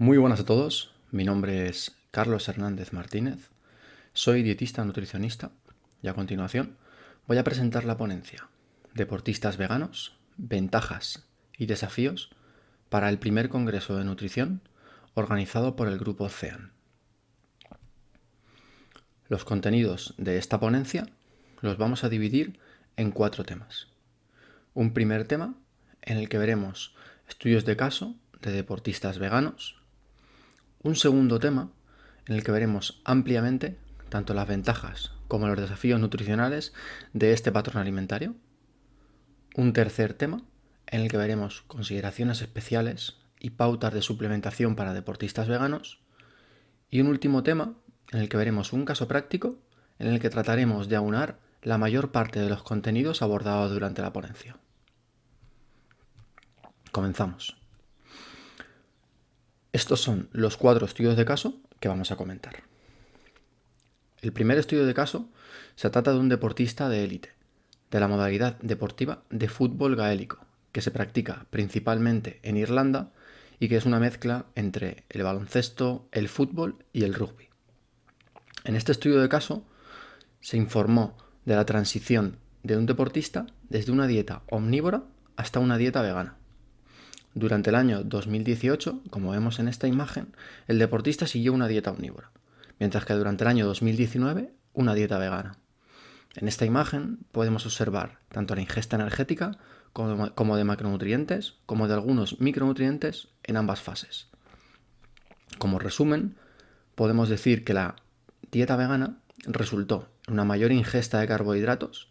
Muy buenas a todos, mi nombre es Carlos Hernández Martínez, soy dietista nutricionista y a continuación voy a presentar la ponencia Deportistas veganos, ventajas y desafíos para el primer Congreso de Nutrición organizado por el Grupo CEAN. Los contenidos de esta ponencia los vamos a dividir en 4 temas. Un primer tema en el que veremos estudios de caso de deportistas veganos. Un segundo tema en el que veremos ampliamente tanto las ventajas como los desafíos nutricionales de este patrón alimentario. Un tercer tema en el que veremos consideraciones especiales y pautas de suplementación para deportistas veganos. Y un último tema en el que veremos un caso práctico en el que trataremos de aunar la mayor parte de los contenidos abordados durante la ponencia. Comenzamos. Estos son los 4 estudios de caso que vamos a comentar. El primer estudio de caso se trata de un deportista de élite, de la modalidad deportiva de fútbol gaélico, que se practica principalmente en Irlanda y que es una mezcla entre el baloncesto, el fútbol y el rugby. En este estudio de caso se informó de la transición de un deportista desde una dieta omnívora hasta una dieta vegana. Durante el año 2018, como vemos en esta imagen, el deportista siguió una dieta omnívora, mientras que durante el año 2019 una dieta vegana. En esta imagen podemos observar tanto la ingesta energética como de macronutrientes, como de algunos micronutrientes en ambas fases. Como resumen, podemos decir que la dieta vegana resultó en una mayor ingesta de carbohidratos,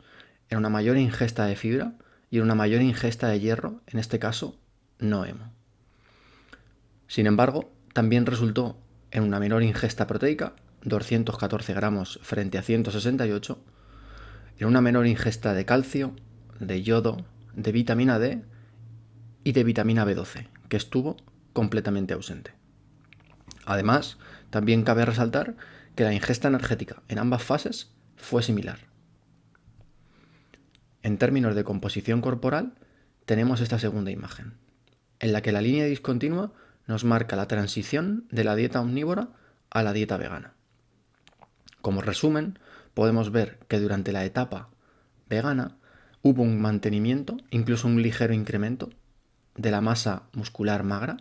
en una mayor ingesta de fibra y en una mayor ingesta de hierro, en este caso no hemo. Sin embargo, también resultó en una menor ingesta proteica, 214 gramos frente a 168, en una menor ingesta de calcio, de yodo, de vitamina D y de vitamina B12, que estuvo completamente ausente. Además, también cabe resaltar que la ingesta energética en ambas fases fue similar. En términos de composición corporal, tenemos esta segunda imagen, en la que la línea discontinua nos marca la transición de la dieta omnívora a la dieta vegana. Como resumen, podemos ver que durante la etapa vegana hubo un mantenimiento, incluso un ligero incremento de la masa muscular magra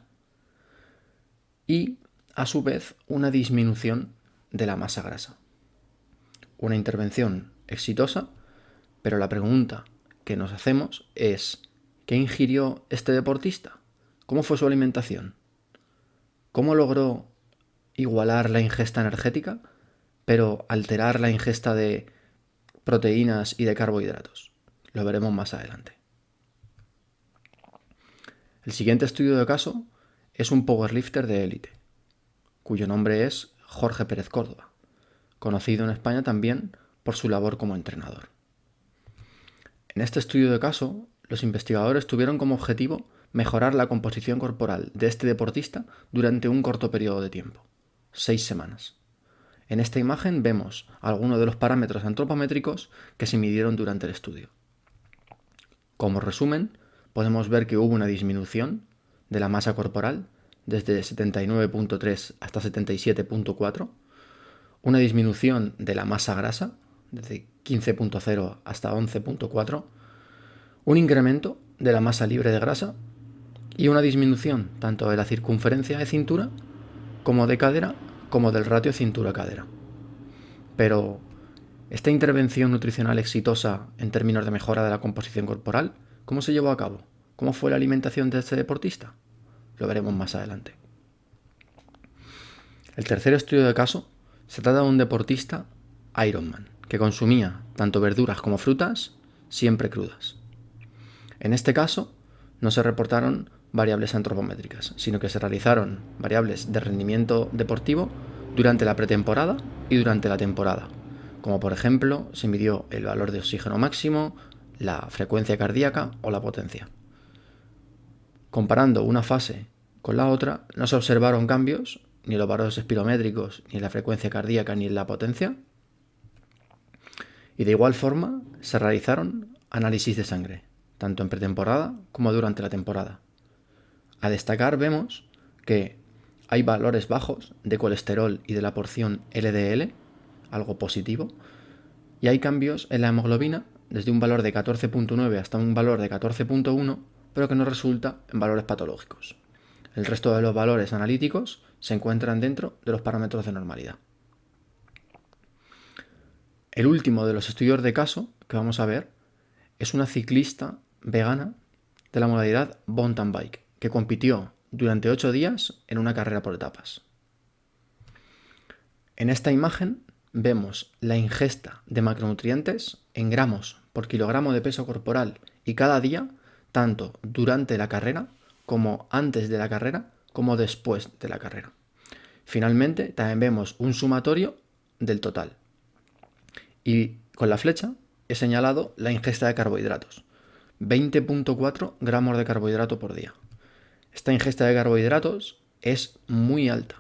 y, a su vez, una disminución de la masa grasa. Una intervención exitosa, pero la pregunta que nos hacemos es: ¿qué ingirió este deportista? ¿Cómo fue su alimentación? ¿Cómo logró igualar la ingesta energética, pero alterar la ingesta de proteínas y de carbohidratos? Lo veremos más adelante. El siguiente estudio de caso es un powerlifter de élite, cuyo nombre es Jorge Pérez Córdoba, conocido en España también por su labor como entrenador. En este estudio de caso, los investigadores tuvieron como objetivo mejorar la composición corporal de este deportista durante un corto periodo de tiempo, 6 semanas. En esta imagen vemos algunos de los parámetros antropométricos que se midieron durante el estudio. Como resumen, podemos ver que hubo una disminución de la masa corporal desde 79.3 hasta 77.4, una disminución de la masa grasa desde 15.0 hasta 11.4, un incremento de la masa libre de grasa y una disminución tanto de la circunferencia de cintura como de cadera, como del ratio cintura-cadera. Pero, ¿esta intervención nutricional exitosa en términos de mejora de la composición corporal, cómo se llevó a cabo? ¿Cómo fue la alimentación de este deportista? Lo veremos más adelante. El tercer estudio de caso se trata de un deportista Ironman, que consumía tanto verduras como frutas, siempre crudas. En este caso, no se reportaron variables antropométricas, sino que se realizaron variables de rendimiento deportivo durante la pretemporada y durante la temporada, como por ejemplo se midió el valor de oxígeno máximo, la frecuencia cardíaca o la potencia. Comparando una fase con la otra, no se observaron cambios ni en los valores espirométricos, ni en la frecuencia cardíaca, ni en la potencia. Y de igual forma se realizaron análisis de sangre, tanto en pretemporada como durante la temporada. A destacar vemos que hay valores bajos de colesterol y de la porción LDL, algo positivo, y hay cambios en la hemoglobina desde un valor de 14.9 hasta un valor de 14.1, pero que no resulta en valores patológicos. El resto de los valores analíticos se encuentran dentro de los parámetros de normalidad. El último de los estudios de caso que vamos a ver es una ciclista vegana de la modalidad mountain bike que compitió durante 8 días en una carrera por etapas. En esta imagen vemos la ingesta de macronutrientes en gramos por kilogramo de peso corporal y cada día, tanto durante la carrera como antes de la carrera como después de la carrera. Finalmente, también vemos un sumatorio del total. Y con la flecha he señalado la ingesta de carbohidratos. 20.4 gramos de carbohidrato por día. Esta ingesta de carbohidratos es muy alta.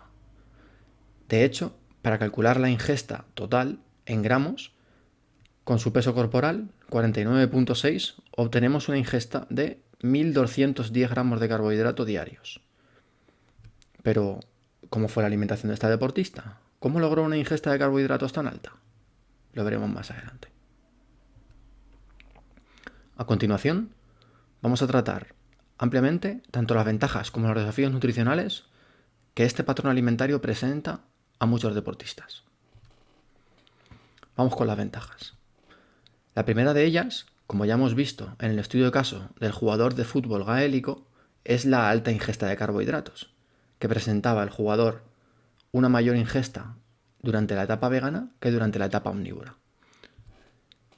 De hecho, para calcular la ingesta total en gramos, con su peso corporal, 49.6, obtenemos una ingesta de 1.210 gramos de carbohidrato diarios. Pero, ¿cómo fue la alimentación de esta deportista? ¿Cómo logró una ingesta de carbohidratos tan alta? Lo veremos más adelante. A continuación, vamos a tratar ampliamente tanto las ventajas como los desafíos nutricionales que este patrón alimentario presenta a muchos deportistas. Vamos con las ventajas. La primera de ellas, como ya hemos visto en el estudio de caso del jugador de fútbol gaélico, es la alta ingesta de carbohidratos, que presentaba el jugador una mayor ingesta durante la etapa vegana que durante la etapa omnívora.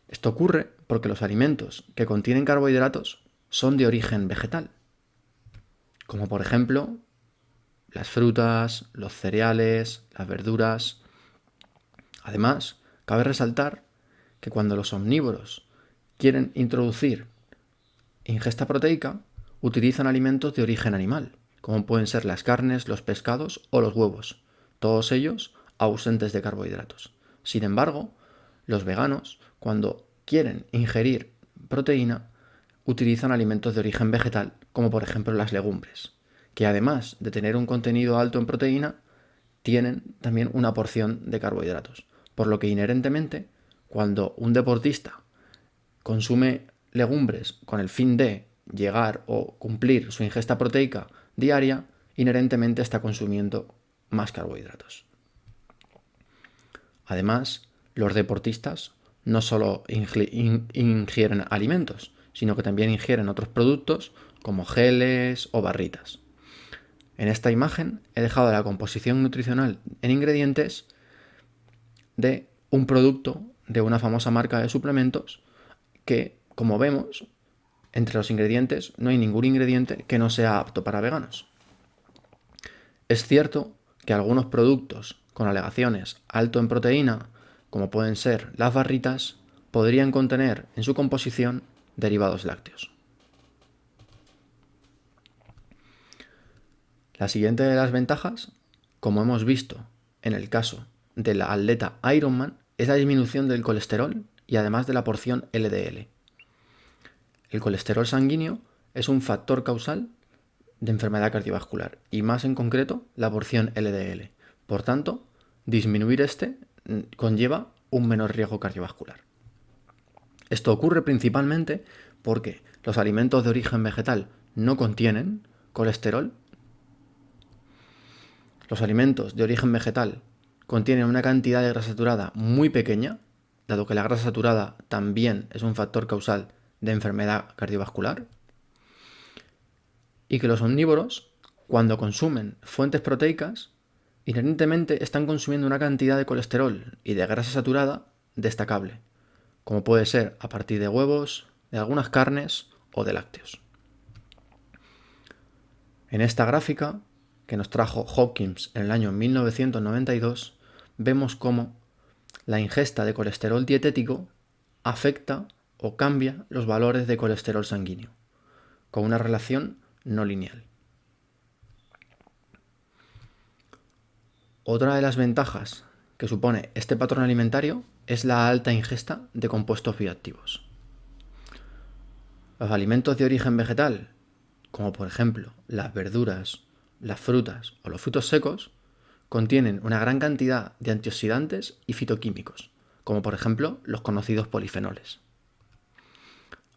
Esto ocurre porque los alimentos que contienen carbohidratos son de origen vegetal, como por ejemplo las frutas, los cereales, las verduras. Además, cabe resaltar que cuando los omnívoros quieren introducir ingesta proteica, utilizan alimentos de origen animal, como pueden ser las carnes, los pescados o los huevos, todos ellos ausentes de carbohidratos. Sin embargo, los veganos, cuando quieren ingerir proteína, utilizan alimentos de origen vegetal, como por ejemplo las legumbres, que además de tener un contenido alto en proteína, tienen también una porción de carbohidratos, por lo que inherentemente, cuando un deportista consume legumbres con el fin de llegar o cumplir su ingesta proteica diaria, inherentemente está consumiendo más carbohidratos. Además, los deportistas no solo ingieren alimentos, sino que también ingieren otros productos como geles o barritas. En esta imagen he dejado la composición nutricional en ingredientes de un producto de una famosa marca de suplementos que, como vemos, entre los ingredientes no hay ningún ingrediente que no sea apto para veganos. Es cierto que algunos productos con alegaciones alto en proteína, como pueden ser las barritas, podrían contener en su composición derivados lácteos. La siguiente de las ventajas, como hemos visto en el caso de la atleta Ironman, es la disminución del colesterol y además de la porción LDL. El colesterol sanguíneo es un factor causal de enfermedad cardiovascular y más en concreto la porción LDL. Por tanto, disminuir este conlleva un menor riesgo cardiovascular. Esto ocurre principalmente porque los alimentos de origen vegetal no contienen colesterol. Los alimentos de origen vegetal contienen una cantidad de grasa saturada muy pequeña, dado que la grasa saturada también es un factor causal de enfermedad cardiovascular, y que los omnívoros, cuando consumen fuentes proteicas, inherentemente están consumiendo una cantidad de colesterol y de grasa saturada destacable, como puede ser a partir de huevos, de algunas carnes o de lácteos. En esta gráfica, que nos trajo Hopkins en el año 1992, vemos cómo la ingesta de colesterol dietético afecta o cambia los valores de colesterol sanguíneo, con una relación no lineal. Otra de las ventajas que supone este patrón alimentario es la alta ingesta de compuestos bioactivos. Los alimentos de origen vegetal, como por ejemplo las verduras las frutas o los frutos secos contienen una gran cantidad de antioxidantes y fitoquímicos, como por ejemplo los conocidos polifenoles.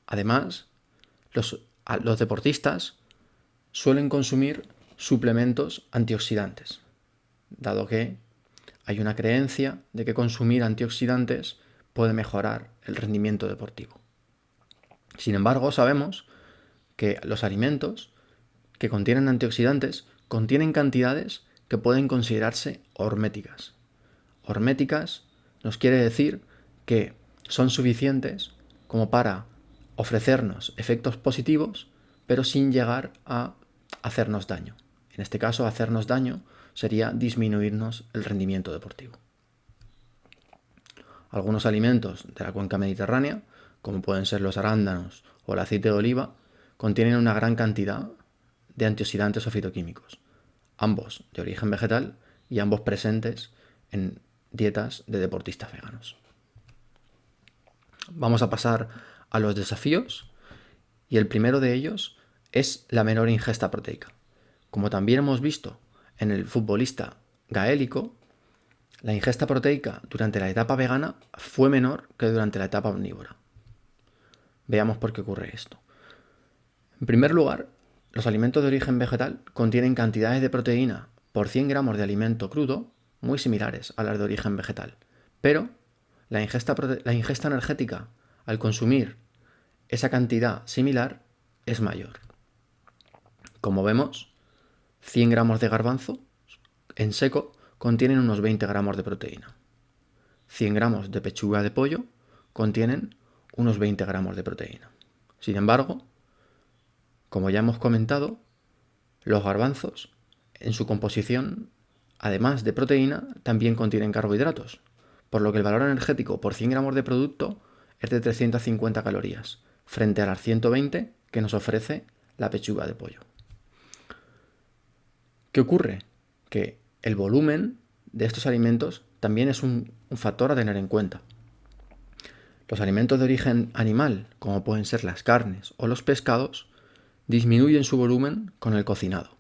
Además, los deportistas suelen consumir suplementos antioxidantes, dado que hay una creencia de que consumir antioxidantes puede mejorar el rendimiento deportivo. Sin embargo, sabemos que los alimentos que contienen antioxidantes contienen cantidades que pueden considerarse horméticas. Horméticas nos quiere decir que son suficientes como para ofrecernos efectos positivos, pero sin llegar a hacernos daño. En este caso, hacernos daño sería disminuirnos el rendimiento deportivo. Algunos alimentos de la cuenca mediterránea, como pueden ser los arándanos o el aceite de oliva, contienen una gran cantidad de antioxidantes o fitoquímicos, ambos de origen vegetal y ambos presentes en dietas de deportistas veganos. Vamos a pasar a los desafíos y el primero de ellos es la menor ingesta proteica. Como también hemos visto en el futbolista gaélico, la ingesta proteica durante la etapa vegana fue menor que durante la etapa omnívora. Veamos por qué ocurre esto. En primer lugar, los alimentos de origen vegetal contienen cantidades de proteína por 100 gramos de alimento crudo muy similares a las de origen vegetal, pero la ingesta energética al consumir esa cantidad similar es mayor. Como vemos, 100 gramos de garbanzo en seco contienen unos 20 gramos de proteína. 100 gramos de pechuga de pollo contienen unos 20 gramos de proteína. Sin embargo, como ya hemos comentado, los garbanzos en su composición, además de proteína, también contienen carbohidratos, por lo que el valor energético por 100 gramos de producto es de 350 calorías, frente a las 120 que nos ofrece la pechuga de pollo. ¿Qué ocurre? Que el volumen de estos alimentos también es un factor a tener en cuenta. Los alimentos de origen animal, como pueden ser las carnes o los pescados, disminuyen su volumen con el cocinado.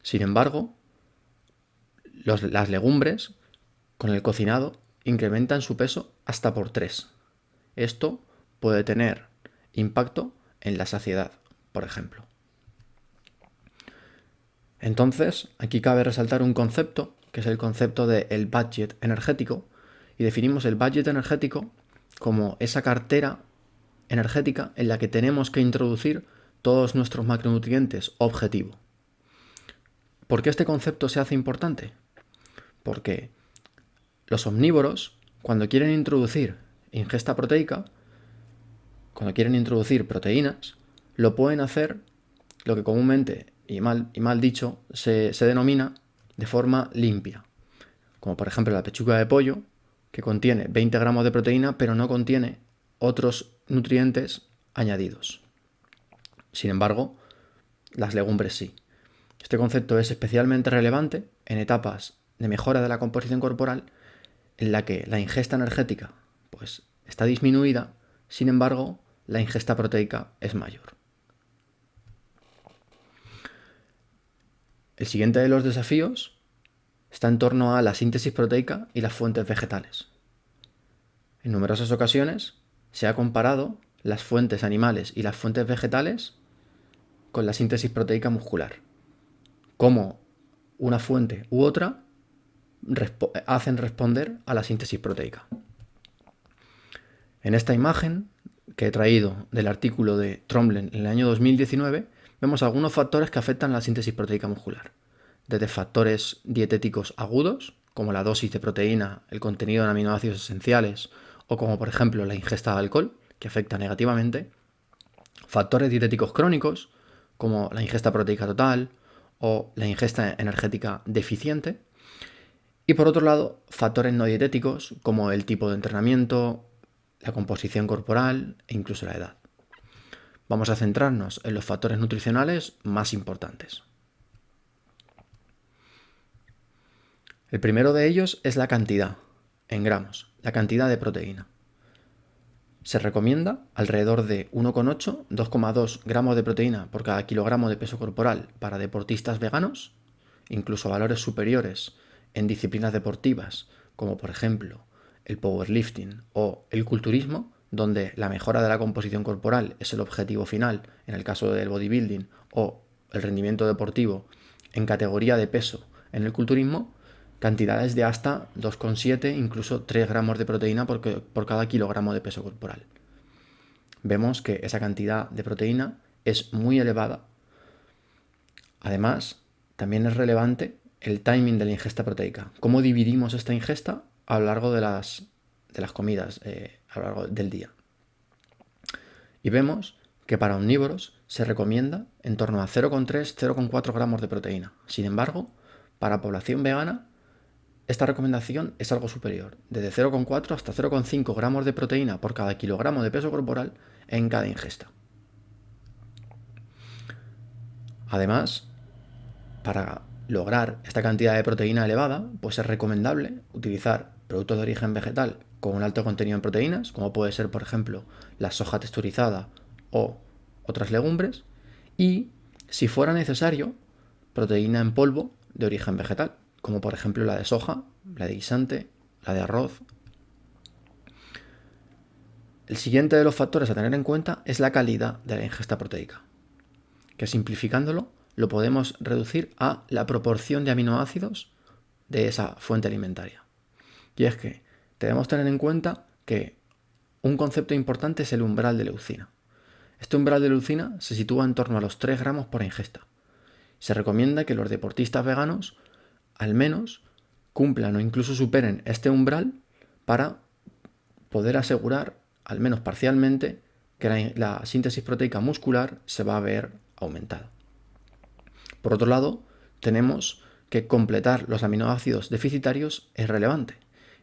Sin embargo, las legumbres, con el cocinado, incrementan su peso hasta por 3. Esto puede tener impacto en la saciedad, por ejemplo. Entonces, aquí cabe resaltar un concepto, que es el concepto del budget energético, y definimos el budget energético como esa cartera energética en la que tenemos que introducir todos nuestros macronutrientes objetivo. ¿Por qué este concepto se hace importante? Porque los omnívoros, cuando quieren introducir ingesta proteica, cuando quieren introducir proteínas, lo pueden hacer lo que comúnmente y mal dicho se denomina de forma limpia. Como por ejemplo la pechuga de pollo, que contiene 20 gramos de proteína, pero no contiene otros nutrientes añadidos. Sin embargo, las legumbres sí. Este concepto es especialmente relevante en etapas de mejora de la composición corporal en la que la ingesta energética pues, está disminuida, sin embargo, la ingesta proteica es mayor. El siguiente de los desafíos está en torno a la síntesis proteica y las fuentes vegetales. En numerosas ocasiones se ha comparado las fuentes animales y las fuentes vegetales con la síntesis proteica muscular. Cómo una fuente u otra hacen responder a la síntesis proteica. En esta imagen que he traído del artículo de Tromlen en el año 2019, vemos algunos factores que afectan la síntesis proteica muscular, desde factores dietéticos agudos, como la dosis de proteína, el contenido de aminoácidos esenciales, o como por ejemplo la ingesta de alcohol, que afecta negativamente, factores dietéticos crónicos, como la ingesta proteica total o la ingesta energética deficiente, y por otro lado, factores no dietéticos, como el tipo de entrenamiento, la composición corporal e incluso la edad. Vamos a centrarnos en los factores nutricionales más importantes. El primero de ellos es la cantidad, en gramos, la cantidad de proteína. Se recomienda alrededor de 1,8, 2,2 gramos de proteína por cada kilogramo de peso corporal para deportistas veganos, incluso valores superiores en disciplinas deportivas, como por ejemplo el powerlifting o el culturismo, donde la mejora de la composición corporal es el objetivo final en el caso del bodybuilding, o el rendimiento deportivo en categoría de peso en el culturismo, cantidades de hasta 2,7, incluso 3 gramos de proteína por cada kilogramo de peso corporal. Vemos que esa cantidad de proteína es muy elevada. Además, también es relevante el timing de la ingesta proteica. Cómo dividimos esta ingesta a lo largo de las comidas, a lo largo del día. Y vemos que para omnívoros se recomienda en torno a 0,3-0,4 gramos de proteína. Sin embargo, para población vegana, esta recomendación es algo superior, desde 0,4 hasta 0,5 gramos de proteína por cada kilogramo de peso corporal en cada ingesta. Además, para lograr esta cantidad de proteína elevada, pues es recomendable utilizar productos de origen vegetal con un alto contenido en proteínas, como puede ser, por ejemplo, la soja texturizada o otras legumbres, y, si fuera necesario, proteína en polvo de origen vegetal, como por ejemplo la de soja, la de guisante, la de arroz. El siguiente de los factores a tener en cuenta es la calidad de la ingesta proteica, que simplificándolo lo podemos reducir a la proporción de aminoácidos de esa fuente alimentaria. Y es que debemos tener en cuenta que un concepto importante es el umbral de leucina. Este umbral de leucina se sitúa en torno a los 3 gramos por ingesta. Se recomienda que los deportistas veganos al menos cumplan o incluso superen este umbral para poder asegurar, al menos parcialmente, que la síntesis proteica muscular se va a ver aumentada. Por otro lado, tenemos que completar los aminoácidos deficitarios es relevante,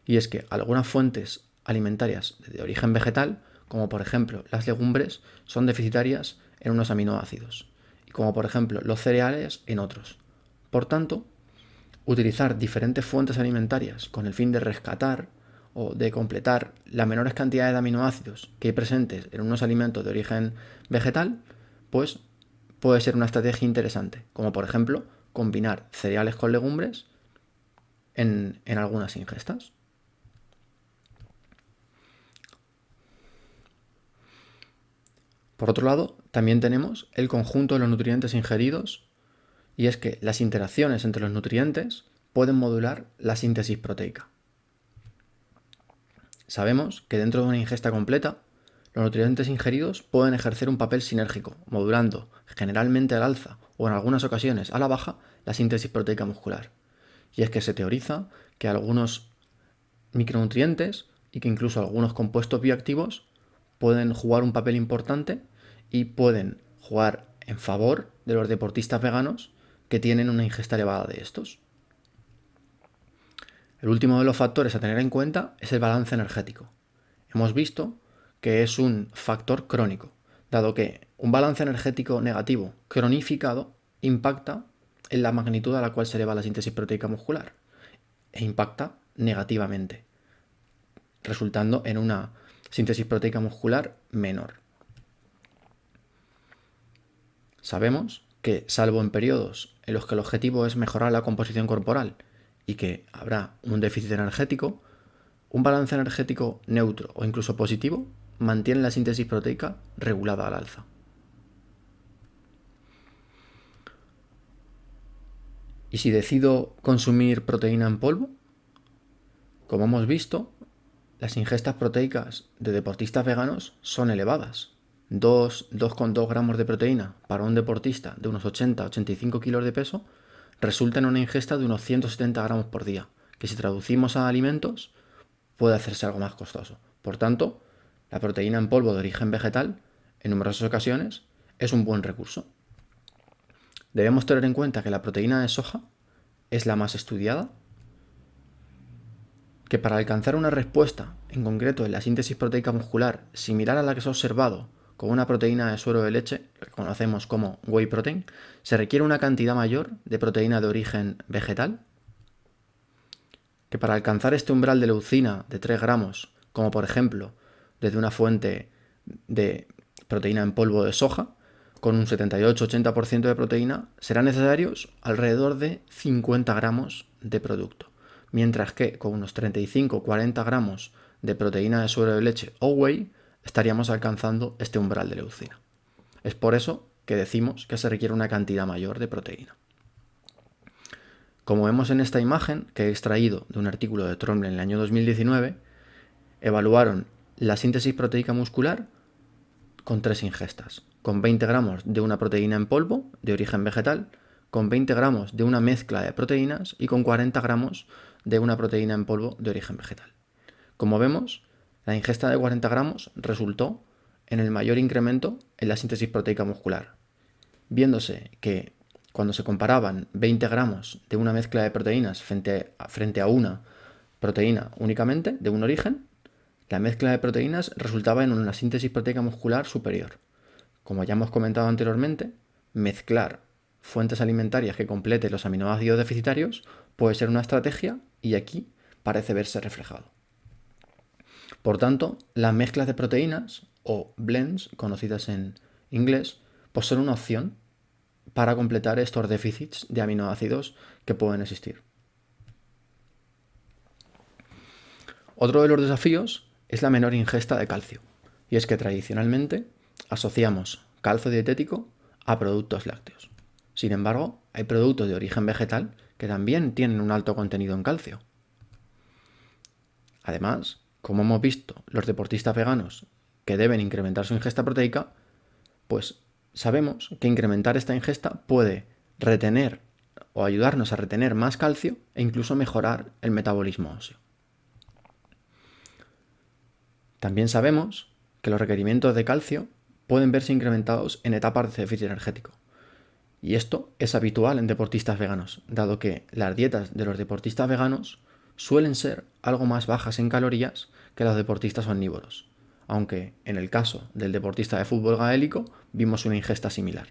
y es que algunas fuentes alimentarias de origen vegetal, como por ejemplo las legumbres, son deficitarias en unos aminoácidos, y como por ejemplo los cereales en otros. Por tanto, utilizar diferentes fuentes alimentarias con el fin de rescatar o de completar las menores cantidades de aminoácidos que hay presentes en unos alimentos de origen vegetal, pues puede ser una estrategia interesante, como por ejemplo combinar cereales con legumbres en algunas ingestas. Por otro lado, también tenemos el conjunto de los nutrientes ingeridos, y es que las interacciones entre los nutrientes pueden modular la síntesis proteica. Sabemos que dentro de una ingesta completa, los nutrientes ingeridos pueden ejercer un papel sinérgico, modulando, generalmente al alza o en algunas ocasiones a la baja, la síntesis proteica muscular. Y es que se teoriza que algunos micronutrientes y que incluso algunos compuestos bioactivos pueden jugar un papel importante y pueden jugar en favor de los deportistas veganos que tienen una ingesta elevada de estos. El último de los factores a tener en cuenta es el balance energético. Hemos visto que es un factor crónico, dado que un balance energético negativo cronificado impacta en la magnitud a la cual se eleva la síntesis proteica muscular e impacta negativamente, resultando en una síntesis proteica muscular menor. Sabemos que, salvo en periodos en los que el objetivo es mejorar la composición corporal y que habrá un déficit energético, un balance energético neutro o incluso positivo mantiene la síntesis proteica regulada al alza. ¿Y si decido consumir proteína en polvo? Como hemos visto, las ingestas proteicas de deportistas veganos son elevadas. 2,2 gramos de proteína para un deportista de unos 80-85 kilos de peso resulta en una ingesta de unos 170 gramos por día, que si traducimos a alimentos puede hacerse algo más costoso. Por tanto, la proteína en polvo de origen vegetal, en numerosas ocasiones, es un buen recurso. Debemos tener en cuenta que la proteína de soja es la más estudiada, que para alcanzar una respuesta, en concreto en la síntesis proteica muscular, similar a la que se ha observado con una proteína de suero de leche, que conocemos como whey protein, se requiere una cantidad mayor de proteína de origen vegetal, que para alcanzar este umbral de leucina de 3 gramos, como por ejemplo desde una fuente de proteína en polvo de soja, con un 78-80% de proteína, serán necesarios alrededor de 50 gramos de producto, mientras que con unos 35-40 gramos de proteína de suero de leche o whey estaríamos alcanzando este umbral de leucina. Es por eso que decimos que se requiere una cantidad mayor de proteína. Como vemos en esta imagen, que he extraído de un artículo de Tromble en el año 2019, evaluaron la síntesis proteica muscular con 3 ingestas, con 20 gramos de una proteína en polvo de origen vegetal, con 20 gramos de una mezcla de proteínas y con 40 gramos de una proteína en polvo de origen vegetal. Como vemos, la ingesta de 40 gramos resultó en el mayor incremento en la síntesis proteica muscular, viéndose que cuando se comparaban 20 gramos de una mezcla de proteínas frente a una proteína únicamente de un origen, la mezcla de proteínas resultaba en una síntesis proteica muscular superior. Como ya hemos comentado anteriormente, mezclar fuentes alimentarias que completen los aminoácidos deficitarios puede ser una estrategia y aquí parece verse reflejado. Por tanto, las mezclas de proteínas o blends, conocidas en inglés, pues son una opción para completar estos déficits de aminoácidos que pueden existir. Otro de los desafíos es la menor ingesta de calcio, y es que tradicionalmente asociamos calcio dietético a productos lácteos. Sin embargo, hay productos de origen vegetal que también tienen un alto contenido en calcio. Además, como hemos visto, los deportistas veganos que deben incrementar su ingesta proteica, pues sabemos que incrementar esta ingesta puede retener o ayudarnos a retener más calcio e incluso mejorar el metabolismo óseo. También sabemos que los requerimientos de calcio pueden verse incrementados en etapas de déficit energético. Y esto es habitual en deportistas veganos, dado que las dietas de los deportistas veganos suelen ser algo más bajas en calorías que los deportistas omnívoros, aunque en el caso del deportista de fútbol gaélico vimos una ingesta similar.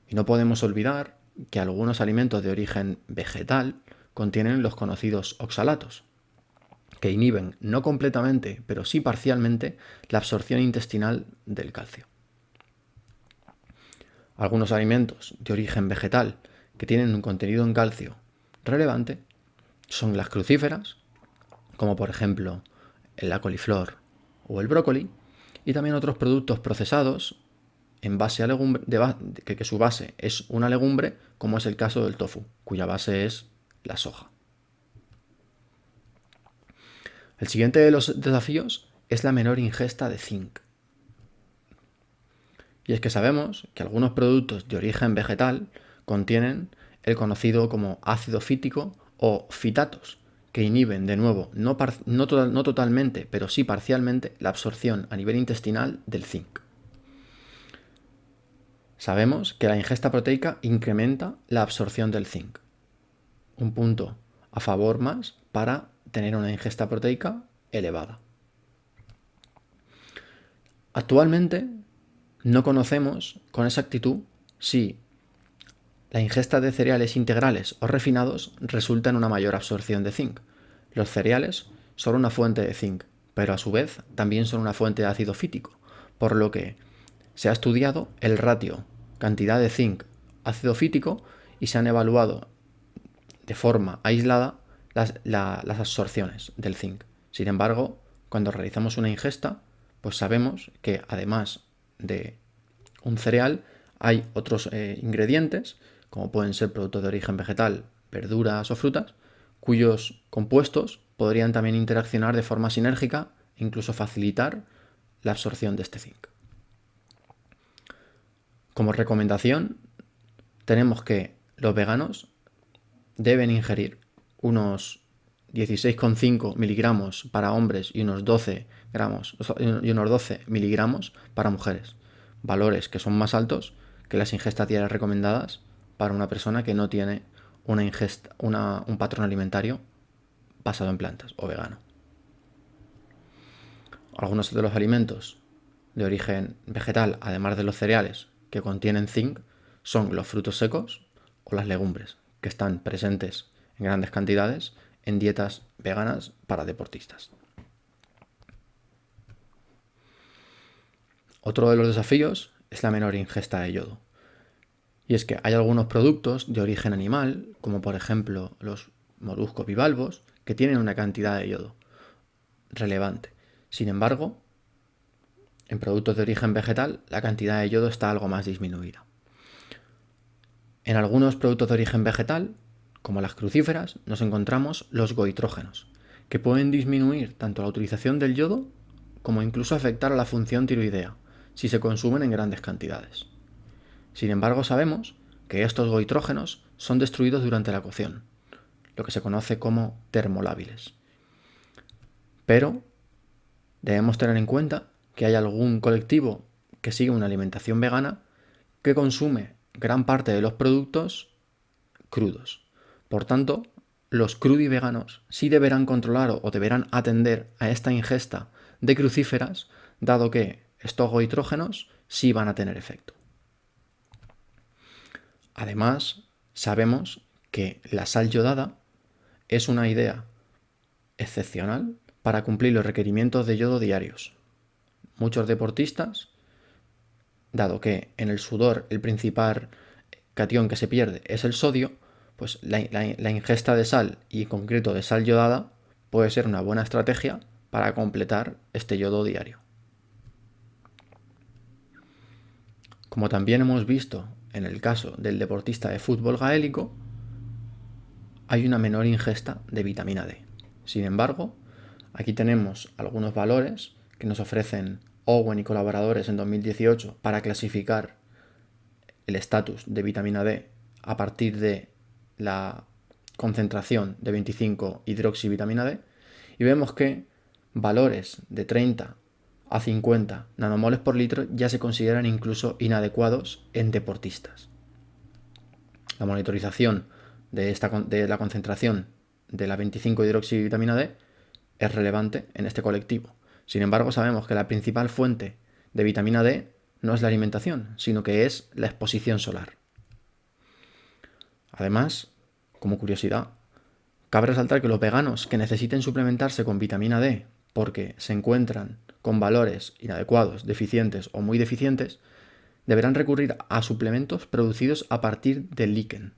Y no podemos olvidar que algunos alimentos de origen vegetal contienen los conocidos oxalatos, que inhiben no completamente, pero sí parcialmente, la absorción intestinal del calcio. Algunos alimentos de origen vegetal que tienen un contenido en calcio relevante son las crucíferas, como por ejemplo la coliflor o el brócoli, y también otros productos procesados en base a legumbre, que su base es una legumbre, como es el caso del tofu, cuya base es la soja. El siguiente de los desafíos es la menor ingesta de zinc. Y es que sabemos que algunos productos de origen vegetal contienen el conocido como ácido fítico o fitatos, que inhiben de nuevo, no totalmente, pero sí parcialmente, la absorción a nivel intestinal del zinc. Sabemos que la ingesta proteica incrementa la absorción del zinc. Un punto a favor más para tener una ingesta proteica elevada. Actualmente no conocemos con exactitud si la ingesta de cereales integrales o refinados resulta en una mayor absorción de zinc. Los cereales son una fuente de zinc, pero a su vez también son una fuente de ácido fítico, por lo que se ha estudiado el ratio cantidad de zinc ácido fítico y se han evaluado de forma aislada las absorciones del zinc. Sin embargo, cuando realizamos una ingesta, pues sabemos que además de un cereal hay otros ingredientes, como pueden ser productos de origen vegetal, verduras o frutas, cuyos compuestos podrían también interaccionar de forma sinérgica e incluso facilitar la absorción de este zinc. Como recomendación, tenemos que los veganos deben ingerir unos 16,5 miligramos para hombres y unos 12 miligramos para mujeres, valores que son más altos que las ingestas diarias recomendadas para una persona que no tiene un patrón alimentario basado en plantas o vegano. Algunos de los alimentos de origen vegetal, además de los cereales que contienen zinc, son los frutos secos o las legumbres, que están presentes en grandes cantidades en dietas veganas para deportistas. Otro de los desafíos es la menor ingesta de yodo. Y es que hay algunos productos de origen animal, como por ejemplo los moluscos bivalvos, que tienen una cantidad de yodo relevante. Sin embargo, en productos de origen vegetal la cantidad de yodo está algo más disminuida. En algunos productos de origen vegetal, como las crucíferas, nos encontramos los goitrógenos, que pueden disminuir tanto la utilización del yodo como incluso afectar a la función tiroidea si se consumen en grandes cantidades. Sin embargo, sabemos que estos goitrógenos son destruidos durante la cocción, lo que se conoce como termolábiles. Pero debemos tener en cuenta que hay algún colectivo que sigue una alimentación vegana que consume gran parte de los productos crudos. Por tanto, los crudiveganos sí deberán controlar o deberán atender a esta ingesta de crucíferas, dado que estos goitrógenos sí van a tener efecto. Además, sabemos que la sal yodada es una idea excepcional para cumplir los requerimientos de yodo diarios. Muchos deportistas, dado que en el sudor el principal catión que se pierde es el sodio, pues la ingesta de sal y en concreto de sal yodada puede ser una buena estrategia para completar este yodo diario. Como también hemos visto en el caso del deportista de fútbol gaélico, hay una menor ingesta de vitamina D. Sin embargo, aquí tenemos algunos valores que nos ofrecen Owen y colaboradores en 2018 para clasificar el estatus de vitamina D a partir de la concentración de 25 hidroxivitamina D, y vemos que valores de 30 a 50 nanomoles por litro ya se consideran incluso inadecuados en deportistas. La monitorización de la concentración de la 25 hidroxivitamina D es relevante en este colectivo. Sin embargo, sabemos que la principal fuente de vitamina D no es la alimentación, sino que es la exposición solar. Además, como curiosidad, cabe resaltar que los veganos que necesiten suplementarse con vitamina D porque se encuentran con valores inadecuados, deficientes o muy deficientes, deberán recurrir a suplementos producidos a partir del líquen.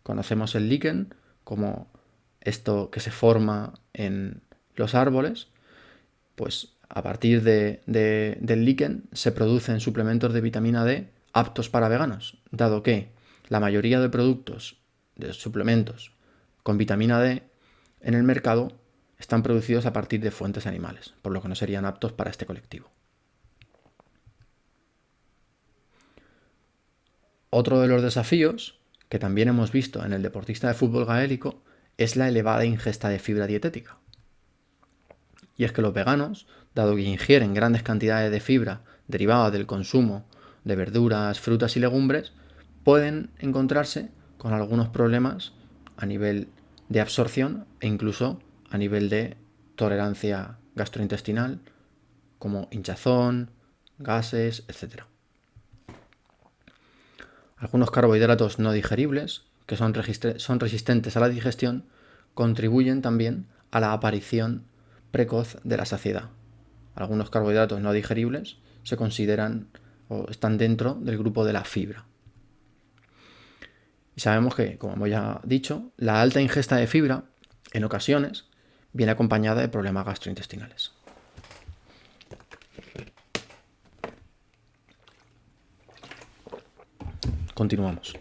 Conocemos el líquen como esto que se forma en los árboles, pues a partir del líquen se producen suplementos de vitamina D aptos para veganos, dado que la mayoría de productos de suplementos con vitamina D en el mercado están producidos a partir de fuentes animales, por lo que no serían aptos para este colectivo. Otro de los desafíos que también hemos visto en el deportista de fútbol gaélico es la elevada ingesta de fibra dietética. Y es que los veganos, dado que ingieren grandes cantidades de fibra derivada del consumo de verduras, frutas y legumbres, pueden encontrarse con algunos problemas a nivel de absorción e incluso a nivel de tolerancia gastrointestinal, como hinchazón, gases, etc. Algunos carbohidratos no digeribles, que son resistentes a la digestión, contribuyen también a la aparición precoz de la saciedad. Algunos carbohidratos no digeribles se consideran o están dentro del grupo de la fibra. Y sabemos que, como hemos ya dicho, la alta ingesta de fibra en ocasiones viene acompañada de problemas gastrointestinales. Continuamos.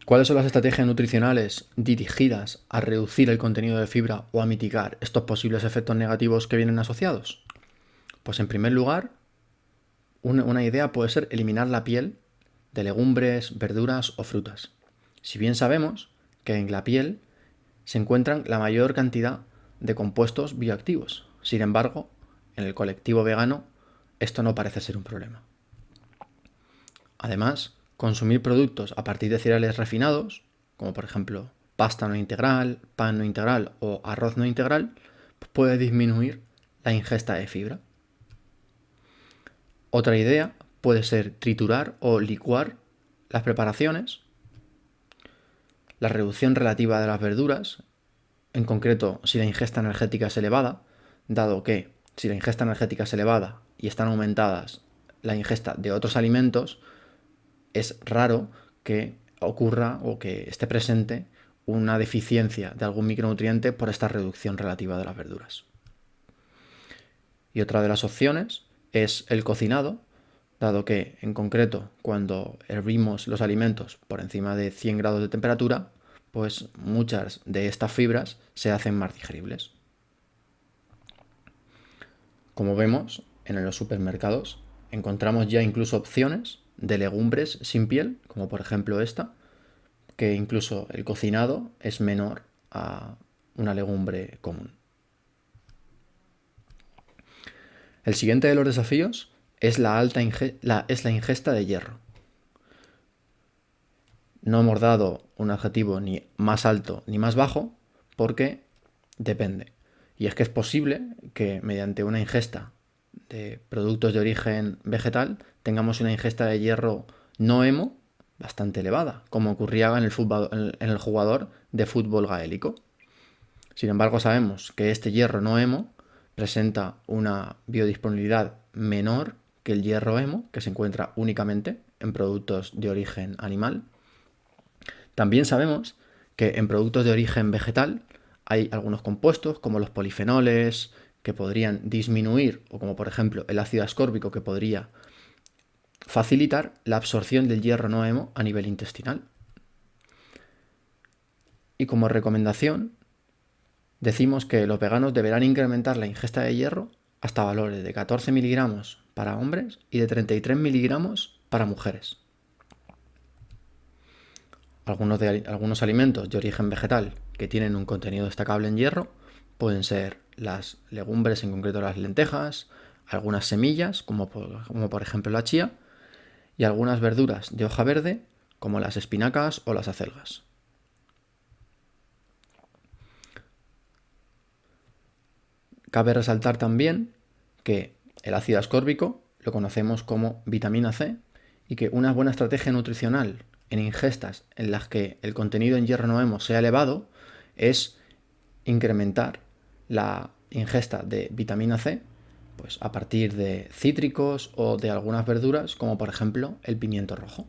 ¿Cuáles son las estrategias nutricionales dirigidas a reducir el contenido de fibra o a mitigar estos posibles efectos negativos que vienen asociados? Pues en primer lugar, una idea puede ser eliminar la piel de legumbres, verduras o frutas. Si bien sabemos que en la piel se encuentran la mayor cantidad de compuestos bioactivos. Sin embargo, en el colectivo vegano esto no parece ser un problema. Además, consumir productos a partir de cereales refinados, como por ejemplo pasta no integral, pan no integral o arroz no integral, puede disminuir la ingesta de fibra. Otra idea puede ser triturar o licuar las preparaciones, la reducción relativa de las verduras, en concreto si la ingesta energética es elevada, dado que si la ingesta energética es elevada y están aumentadas la ingesta de otros alimentos, es raro que ocurra o que esté presente una deficiencia de algún micronutriente por esta reducción relativa de las verduras. Y otra de las opciones es el cocinado, dado que, en concreto, cuando hervimos los alimentos por encima de 100 grados de temperatura, pues muchas de estas fibras se hacen más digeribles. Como vemos, en los supermercados encontramos ya incluso opciones de legumbres sin piel, como por ejemplo esta, que incluso el cocinado es menor a una legumbre común. El siguiente de los desafíos es la ingesta de hierro. No hemos dado un adjetivo ni más alto ni más bajo porque depende. Y es que es posible que mediante una ingesta de productos de origen vegetal tengamos una ingesta de hierro no hemo bastante elevada, como ocurría en el jugador de fútbol gaélico. Sin embargo, sabemos que este hierro no hemo presenta una biodisponibilidad menor que el hierro hemo, que se encuentra únicamente en productos de origen animal. También sabemos que en productos de origen vegetal hay algunos compuestos, como los polifenoles, que podrían disminuir, o como por ejemplo el ácido ascórbico, que podría facilitar la absorción del hierro no hemo a nivel intestinal. Y como recomendación, decimos que los veganos deberán incrementar la ingesta de hierro hasta valores de 14 miligramos para hombres y de 33 miligramos para mujeres. Algunos alimentos de origen vegetal que tienen un contenido destacable en hierro pueden ser las legumbres, en concreto las lentejas, algunas semillas, como por ejemplo la chía, y algunas verduras de hoja verde, como las espinacas o las acelgas. Cabe resaltar también que el ácido ascórbico lo conocemos como vitamina C y que una buena estrategia nutricional en ingestas en las que el contenido en hierro no hemo sea elevado es incrementar la ingesta de vitamina C pues a partir de cítricos o de algunas verduras, como por ejemplo el pimiento rojo.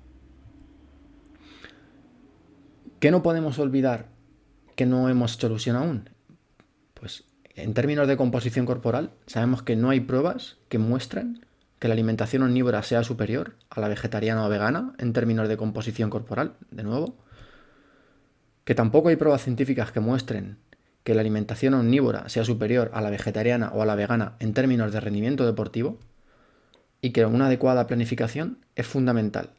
¿Qué no podemos olvidar que no hemos hecho alusión aún? Pues en términos de composición corporal, sabemos que no hay pruebas que muestren que la alimentación omnívora sea superior a la vegetariana o vegana en términos de composición corporal, de nuevo. Que tampoco hay pruebas científicas que muestren que la alimentación omnívora sea superior a la vegetariana o a la vegana en términos de rendimiento deportivo. Y que una adecuada planificación es fundamental,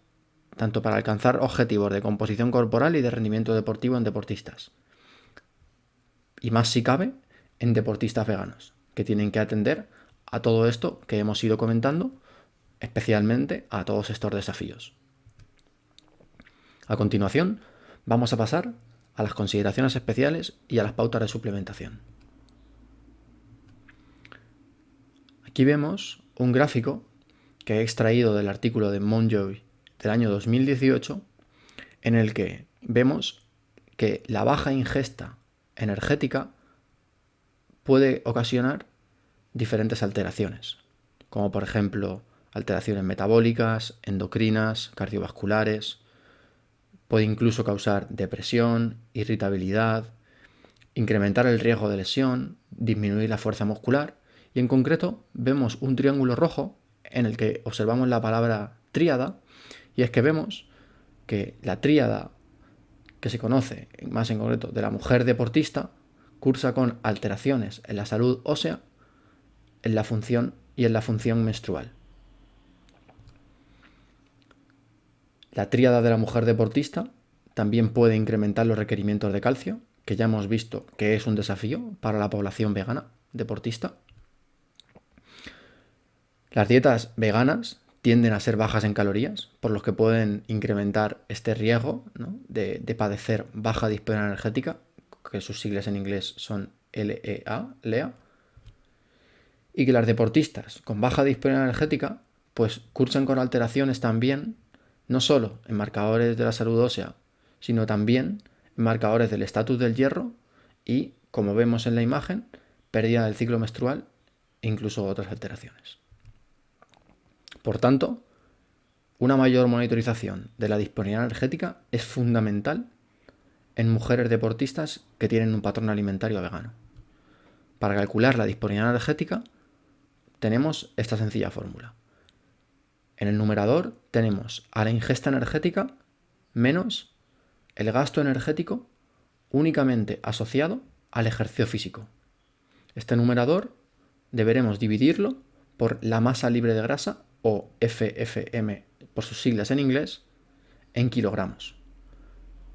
tanto para alcanzar objetivos de composición corporal y de rendimiento deportivo en deportistas. Y más si cabe, en deportistas veganos, que tienen que atender a todo esto que hemos ido comentando, especialmente a todos estos desafíos. A continuación, vamos a pasar a las consideraciones especiales y a las pautas de suplementación. Aquí vemos un gráfico que he extraído del artículo de Monjoy del año 2018, en el que vemos que la baja ingesta energética puede ocasionar diferentes alteraciones, como por ejemplo alteraciones metabólicas, endocrinas, cardiovasculares. Puede incluso causar depresión, irritabilidad, incrementar el riesgo de lesión, disminuir la fuerza muscular, y en concreto vemos un triángulo rojo en el que observamos la palabra tríada, y es que vemos que la tríada que se conoce más en concreto de la mujer deportista cursa con alteraciones en la salud ósea, en la función y en la función menstrual. La tríada de la mujer deportista también puede incrementar los requerimientos de calcio, que ya hemos visto que es un desafío para la población vegana deportista. Las dietas veganas tienden a ser bajas en calorías, por lo que pueden incrementar este riesgo, ¿no?, de padecer baja disponibilidad energética, que sus siglas en inglés son LEA, y que las deportistas con baja disponibilidad energética pues cursan con alteraciones también, no solo en marcadores de la salud ósea, sino también en marcadores del estatus del hierro y, como vemos en la imagen, pérdida del ciclo menstrual e incluso otras alteraciones. Por tanto, una mayor monitorización de la disponibilidad energética es fundamental en mujeres deportistas que tienen un patrón alimentario vegano. Para calcular la disponibilidad energética tenemos esta sencilla fórmula. En el numerador tenemos a la ingesta energética menos el gasto energético únicamente asociado al ejercicio físico. Este numerador deberemos dividirlo por la masa libre de grasa, o FFM por sus siglas en inglés, en kilogramos.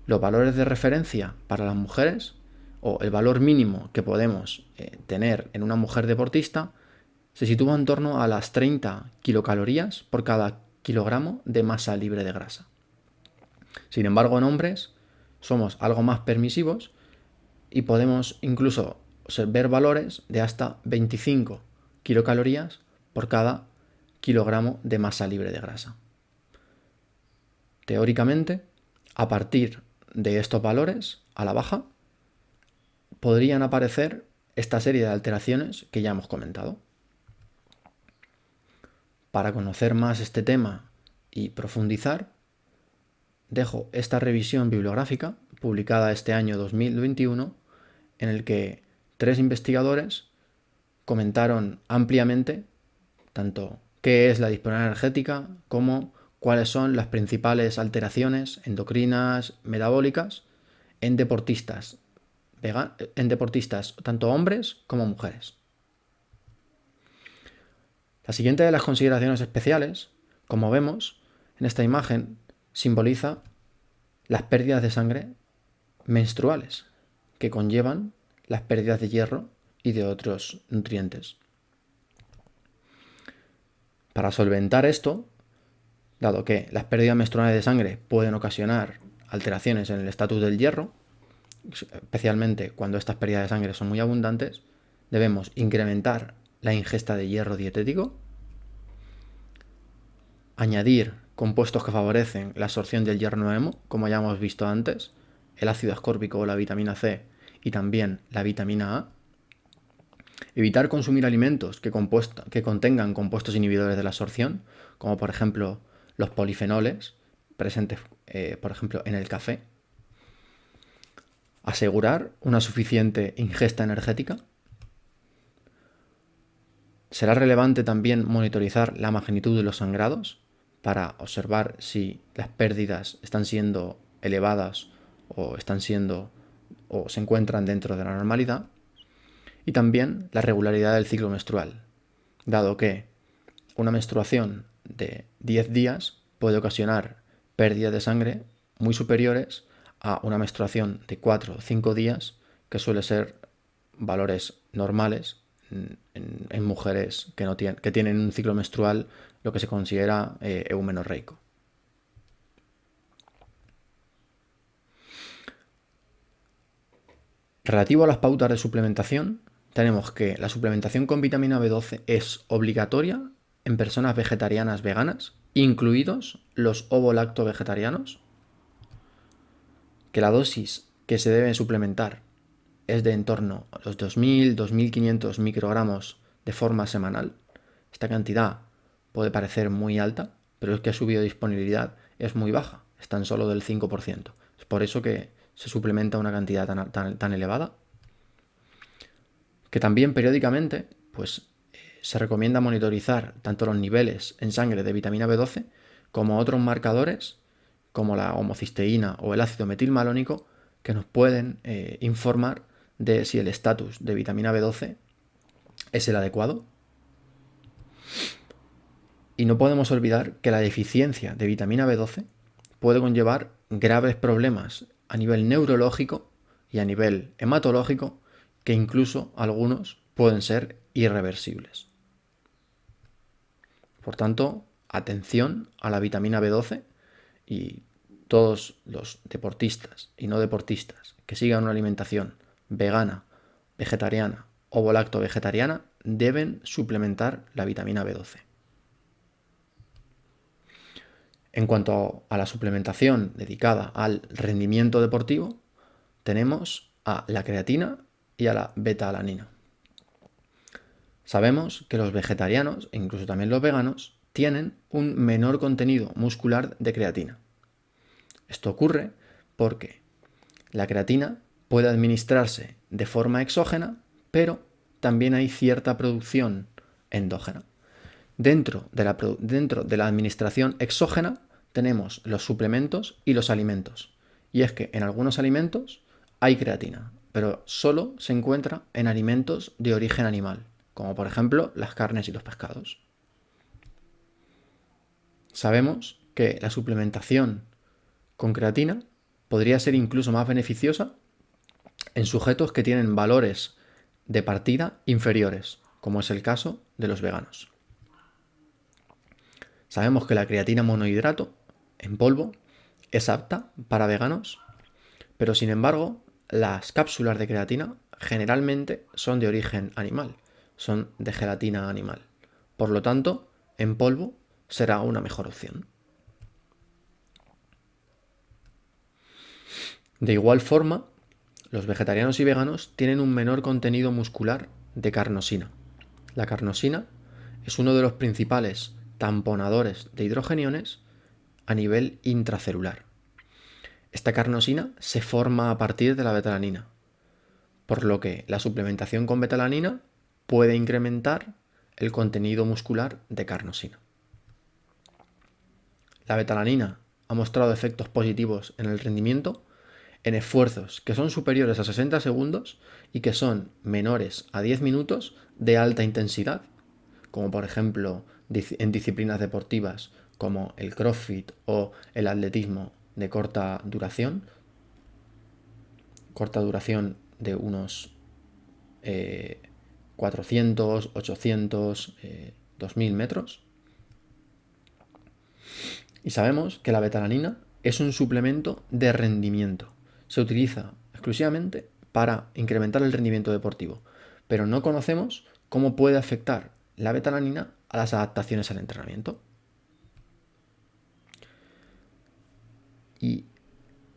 Los valores de referencia para las mujeres, o el valor mínimo que podemos tener en una mujer deportista, se sitúa en torno a las 30 kilocalorías por cada kilogramo de masa libre de grasa. Sin embargo, en hombres somos algo más permisivos y podemos incluso ver valores de hasta 25 kilocalorías por cada kilogramo de masa libre de grasa. Teóricamente, a partir de estos valores, a la baja, podrían aparecer esta serie de alteraciones que ya hemos comentado. Para conocer más este tema y profundizar, dejo esta revisión bibliográfica publicada este año 2021 en el que 3 investigadores comentaron ampliamente tanto qué es la disponibilidad energética como cuáles son las principales alteraciones endocrinas, metabólicas en deportistas tanto hombres como mujeres. La siguiente de las consideraciones especiales, como vemos en esta imagen, simboliza las pérdidas de sangre menstruales que conllevan las pérdidas de hierro y de otros nutrientes. Para solventar esto, dado que las pérdidas menstruales de sangre pueden ocasionar alteraciones en el estatus del hierro, especialmente cuando estas pérdidas de sangre son muy abundantes, debemos incrementar la ingesta de hierro dietético, añadir compuestos que favorecen la absorción del hierro no hemo, como ya hemos visto antes, el ácido ascórbico o la vitamina C y también la vitamina A, evitar consumir alimentos que contengan compuestos inhibidores de la absorción, como por ejemplo los polifenoles presentes, por ejemplo, en el café. Asegurar una suficiente ingesta energética. Será relevante también monitorizar la magnitud de los sangrados para observar si las pérdidas están siendo elevadas o se encuentran dentro de la normalidad. Y también la regularidad del ciclo menstrual, dado que una menstruación de 10 días puede ocasionar pérdidas de sangre muy superiores a una menstruación de 4 o 5 días, que suele ser valores normales en mujeres que tienen un ciclo menstrual, lo que se considera eumenorreico. Relativo a las pautas de suplementación, tenemos que la suplementación con vitamina B12 es obligatoria en personas vegetarianas veganas, incluidos los ovo-lacto-vegetarianos, que la dosis que se debe suplementar es de en torno a los 2.000-2.500 microgramos de forma semanal. Esta cantidad puede parecer muy alta, pero es que su biodisponibilidad es muy baja, es tan solo del 5%. Es por eso que se suplementa una cantidad tan elevada. Que también periódicamente se recomienda monitorizar tanto los niveles en sangre de vitamina B12 como otros marcadores como la homocisteína o el ácido metilmalónico, que nos pueden informar de si el estatus de vitamina B12 es el adecuado. Y no podemos olvidar que la deficiencia de vitamina B12 puede conllevar graves problemas a nivel neurológico y a nivel hematológico, que incluso algunos pueden ser irreversibles. Por tanto, atención a la vitamina B12, y todos los deportistas y no deportistas que sigan una alimentación vegana, vegetariana o ovo-lacto-vegetariana deben suplementar la vitamina B12. En cuanto a la suplementación dedicada al rendimiento deportivo, tenemos a la creatina y a la beta-alanina. Sabemos que los vegetarianos, e incluso también los veganos, tienen un menor contenido muscular de creatina. Esto ocurre porque la creatina puede administrarse de forma exógena, pero también hay cierta producción endógena. Dentro de la administración exógena tenemos los suplementos y los alimentos. Y es que en algunos alimentos hay creatina, pero solo se encuentra en alimentos de origen animal, como por ejemplo las carnes y los pescados. Sabemos que la suplementación con creatina podría ser incluso más beneficiosa en sujetos que tienen valores de partida inferiores, como es el caso de los veganos. Sabemos que la creatina monohidrato en polvo es apta para veganos, pero sin embargo, las cápsulas de creatina generalmente son de origen animal, son de gelatina animal. Por lo tanto, en polvo será una mejor opción. De igual forma, los vegetarianos y veganos tienen un menor contenido muscular de carnosina. La carnosina es uno de los principales tamponadores de hidrogeniones a nivel intracelular. Esta carnosina se forma a partir de la betalanina, por lo que la suplementación con betalanina puede incrementar el contenido muscular de carnosina. La betalanina ha mostrado efectos positivos en el rendimiento en esfuerzos que son superiores a 60 segundos y que son menores a 10 minutos de alta intensidad, como por ejemplo en disciplinas deportivas como el CrossFit o el atletismo de corta duración de unos 400, 800, 2000 metros. Y sabemos que la betalanina es un suplemento de rendimiento. Se utiliza exclusivamente para incrementar el rendimiento deportivo, pero no conocemos cómo puede afectar la betalanina a las adaptaciones al entrenamiento. Y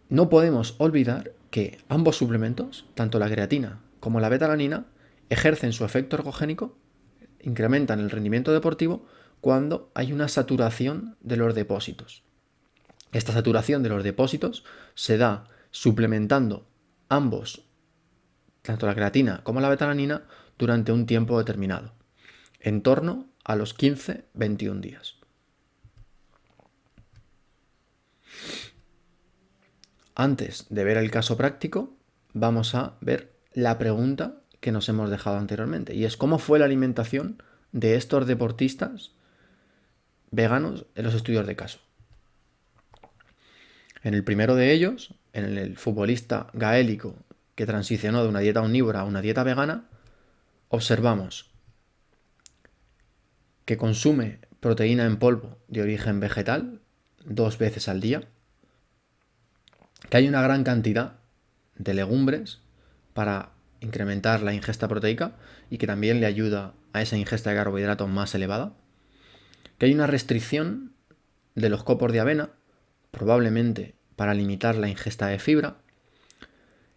no podemos olvidar que ambos suplementos, tanto la creatina como la betalanina, ejercen su efecto ergogénico, incrementan el rendimiento deportivo cuando hay una saturación de los depósitos. Esta saturación de los depósitos se da suplementando ambos, tanto la creatina como la betalanina, durante un tiempo determinado, en torno a los 15-21 días. Antes de ver el caso práctico, vamos a ver la pregunta que nos hemos dejado anteriormente, y es ¿cómo fue la alimentación de estos deportistas veganos en los estudios de caso? En el primero de ellos, en el futbolista gaélico que transicionó de una dieta omnívora a una dieta vegana, observamos que consume proteína en polvo de origen vegetal 2 veces al día, que hay una gran cantidad de legumbres para incrementar la ingesta proteica y que también le ayuda a esa ingesta de carbohidratos más elevada, que hay una restricción de los copos de avena, probablemente para limitar la ingesta de fibra,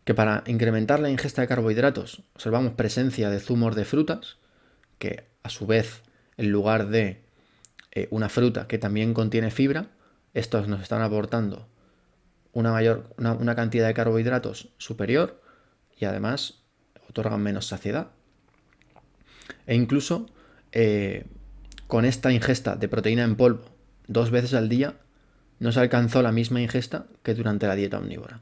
que para incrementar la ingesta de carbohidratos observamos presencia de zumos de frutas, que a su vez, en lugar de una fruta que también contiene fibra, estos nos están aportando una cantidad de carbohidratos superior y además otorgan menos saciedad. E incluso con esta ingesta de proteína en polvo 2 veces al día no se alcanzó la misma ingesta que durante la dieta omnívora.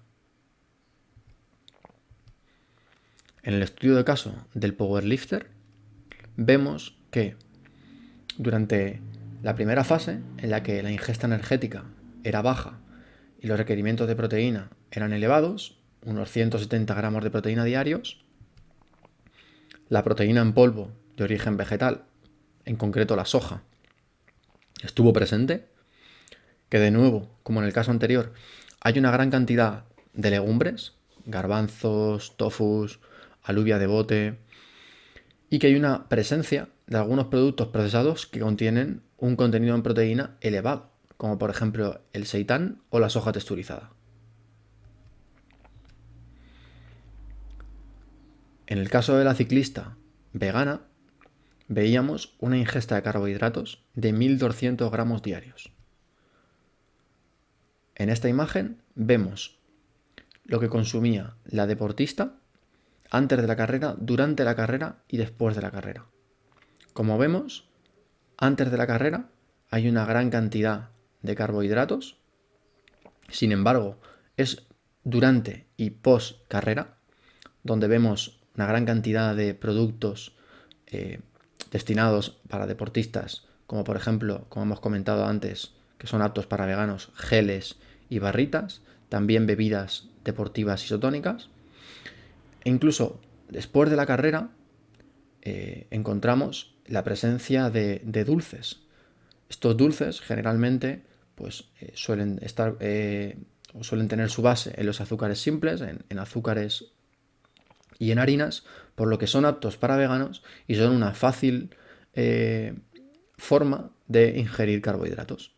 En el estudio de caso del powerlifter vemos que durante la primera fase, en la que la ingesta energética era baja y los requerimientos de proteína eran elevados, unos 170 gramos de proteína diarios, la proteína en polvo de origen vegetal, en concreto la soja, estuvo presente, que de nuevo, como en el caso anterior, hay una gran cantidad de legumbres, garbanzos, tofus, alubia de bote, y que hay una presencia de algunos productos procesados que contienen un contenido en proteína elevado, como por ejemplo el seitán o la soja texturizada. En el caso de la ciclista vegana, veíamos una ingesta de carbohidratos de 1.200 gramos diarios. En esta imagen vemos lo que consumía la deportista antes de la carrera, durante la carrera y después de la carrera. Como vemos, antes de la carrera hay una gran cantidad de carbohidratos. Sin embargo, es durante y post carrera donde vemos una gran cantidad de productos destinados para deportistas, como por ejemplo, como hemos comentado antes, que son aptos para veganos, geles y barritas, también bebidas deportivas isotónicas. E incluso después de la carrera encontramos la presencia de dulces. Estos dulces generalmente pues, suelen tener su base en los azúcares simples, en azúcares y en harinas, por lo que son aptos para veganos y son una fácil forma de ingerir carbohidratos.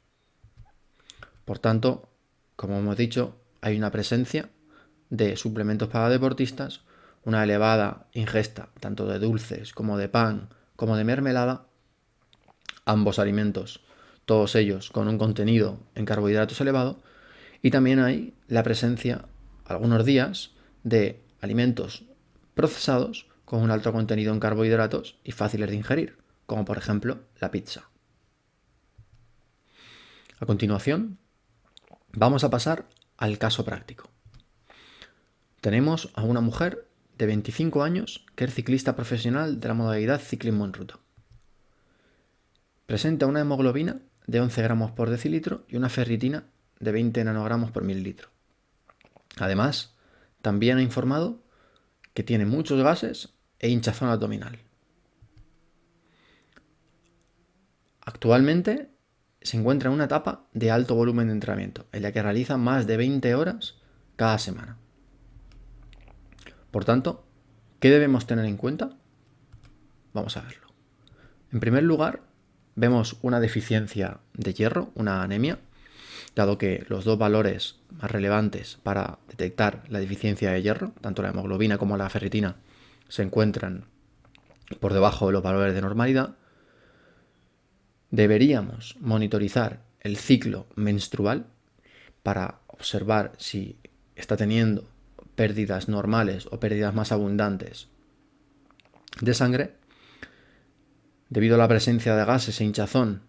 Por tanto, como hemos dicho, hay una presencia de suplementos para deportistas, una elevada ingesta tanto de dulces como de pan como de mermelada, ambos alimentos, todos ellos con un contenido en carbohidratos elevado, y también hay la presencia, algunos días, de alimentos procesados con un alto contenido en carbohidratos y fáciles de ingerir, como por ejemplo la pizza. A continuación, vamos a pasar al caso práctico. Tenemos a una mujer de 25 años que es ciclista profesional de la modalidad ciclismo en ruta. Presenta una hemoglobina de 11 gramos por decilitro y una ferritina de 20 nanogramos por mililitro. Además, también ha informado que tiene muchos gases e hinchazón abdominal. Actualmente se encuentra en una etapa de alto volumen de entrenamiento, en la que realiza más de 20 horas cada semana. Por tanto, ¿qué debemos tener en cuenta? Vamos a verlo. En primer lugar, vemos una deficiencia de hierro, una anemia, dado que los dos valores más relevantes para detectar la deficiencia de hierro, tanto la hemoglobina como la ferritina, se encuentran por debajo de los valores de normalidad. Deberíamos monitorizar el ciclo menstrual para observar si está teniendo pérdidas normales o pérdidas más abundantes de sangre. Debido a la presencia de gases e hinchazón,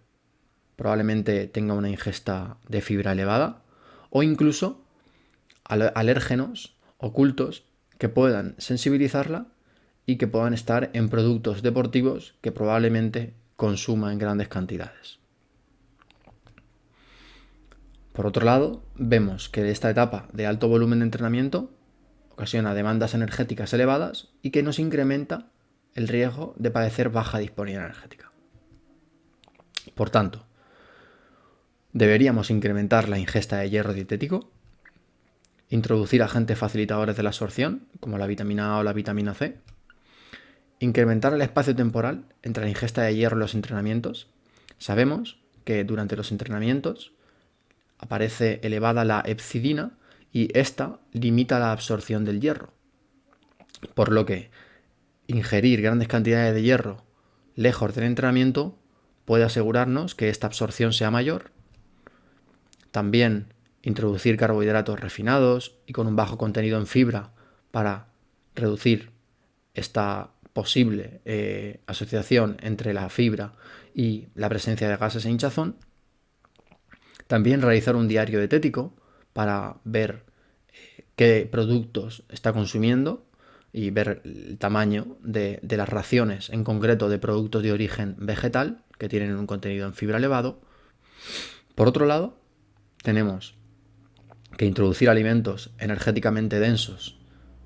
probablemente tenga una ingesta de fibra elevada o incluso alérgenos ocultos que puedan sensibilizarla y que puedan estar en productos deportivos que probablemente consuma en grandes cantidades. Por otro lado, vemos que esta etapa de alto volumen de entrenamiento ocasiona demandas energéticas elevadas y que nos incrementa el riesgo de padecer baja disponibilidad energética. Por tanto, deberíamos incrementar la ingesta de hierro dietético, introducir agentes facilitadores de la absorción, como la vitamina A o la vitamina C, incrementar el espacio temporal entre la ingesta de hierro y los entrenamientos. Sabemos que durante los entrenamientos aparece elevada la hepcidina y esta limita la absorción del hierro, por lo que ingerir grandes cantidades de hierro lejos del entrenamiento puede asegurarnos que esta absorción sea mayor. También introducir carbohidratos refinados y con un bajo contenido en fibra para reducir esta posible asociación entre la fibra y la presencia de gases e hinchazón. También realizar un diario dietético para ver qué productos está consumiendo y ver el tamaño de las raciones, en concreto de productos de origen vegetal, que tienen un contenido en fibra elevado. Por otro lado, tenemos que introducir alimentos energéticamente densos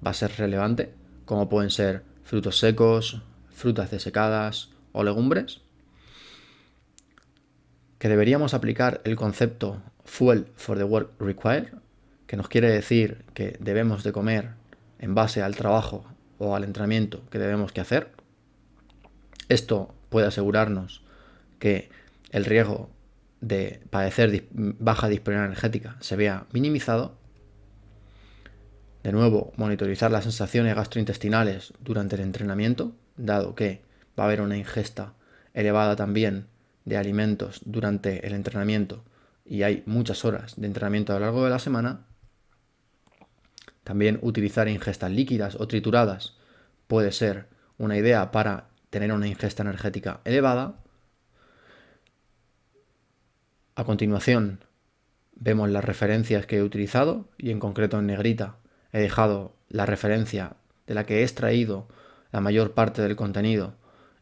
va a ser relevante, como pueden ser frutos secos, frutas desecadas o legumbres. Que deberíamos aplicar el concepto Fuel for the Work Required, que nos quiere decir que debemos de comer en base al trabajo o al entrenamiento que debemos que hacer. Esto puede asegurarnos que el riesgo de padecer baja disponibilidad energética se vea minimizado. De nuevo, monitorizar las sensaciones gastrointestinales durante el entrenamiento, dado que va a haber una ingesta elevada también de alimentos durante el entrenamiento y hay muchas horas de entrenamiento a lo largo de la semana, también utilizar ingestas líquidas o trituradas puede ser una idea para tener una ingesta energética elevada. A continuación, vemos las referencias que he utilizado y en concreto en negrita he dejado la referencia de la que he extraído la mayor parte del contenido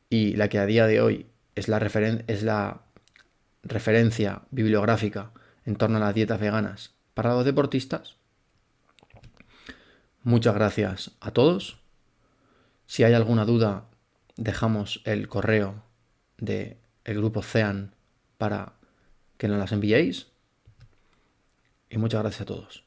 y la que a día de hoy es la referencia bibliográfica en torno a las dietas veganas para los deportistas. Muchas gracias a todos. Si hay alguna duda, dejamos el correo del grupo CEAN para que nos las enviéis. Y muchas gracias a todos.